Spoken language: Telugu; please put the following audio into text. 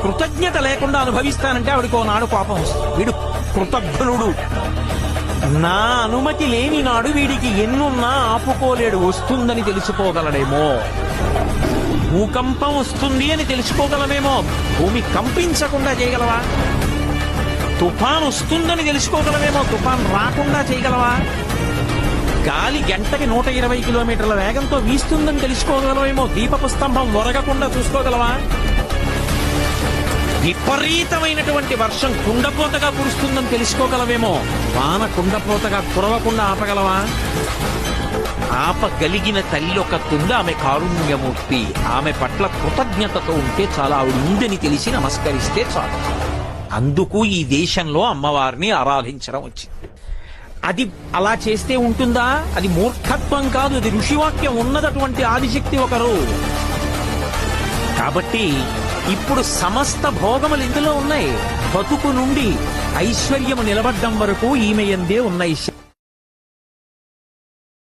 కృతజ్ఞత లేకుండా అనుభవిస్తానంటే ఆవిడకి ఓనాడు కోపం వస్తుంది. వీడు కృతజ్ఞుడు, నా అనుమతి లేని నాడు వీడికి ఎన్నున్నా ఆపుకోలేడు. వస్తుందని తెలుసుకోగలడేమో, భూకంపం వస్తుంది అని తెలుసుకోగలమేమో, భూమి కంపించకుండా చేయగలవా? తుఫాన్ వస్తుందని తెలుసుకోగలమేమో, తుఫాన్ రాకుండా చేయగలవా? గాలి గంటకి 120 కిలోమీటర్ల వేగంతో వీస్తుందని తెలుసుకోగలమేమో, దీపపు స్తంభం ఒరగకుండా చూసుకోగలవా? విపరీతమైనటువంటి వర్షం కుండపోతగా కురుస్తుందని తెలుసుకోగలవేమో, వాన కుండపోతగా కురవకుండా ఆపగలవా? ఆపగలిగిన తల్లి ఒక తుంది, ఆమె కారుణ్యమూర్తి. ఆమె పట్ల కృతజ్ఞతతో ఉంటే చాలా, ఆవిడ ఉందని తెలిసి నమస్కరిస్తే చాలు. అందుకు ఈ దేశంలో అమ్మవారిని ఆరాధించడం వచ్చింది. అది అలా చేస్తే ఉంటుందా? అది మూర్ఖత్వం కాదు, అది ఋషివాక్యం ఉన్నదటువంటి ఆదిశక్తి ఒకరు. కాబట్టి ఇప్పుడు సమస్త భోగములు ఇందులో ఉన్నాయి. బతుకు నుండి ఐశ్వర్యము నిలబడ్డం వరకు ఈమె యందే ఉన్నాయి.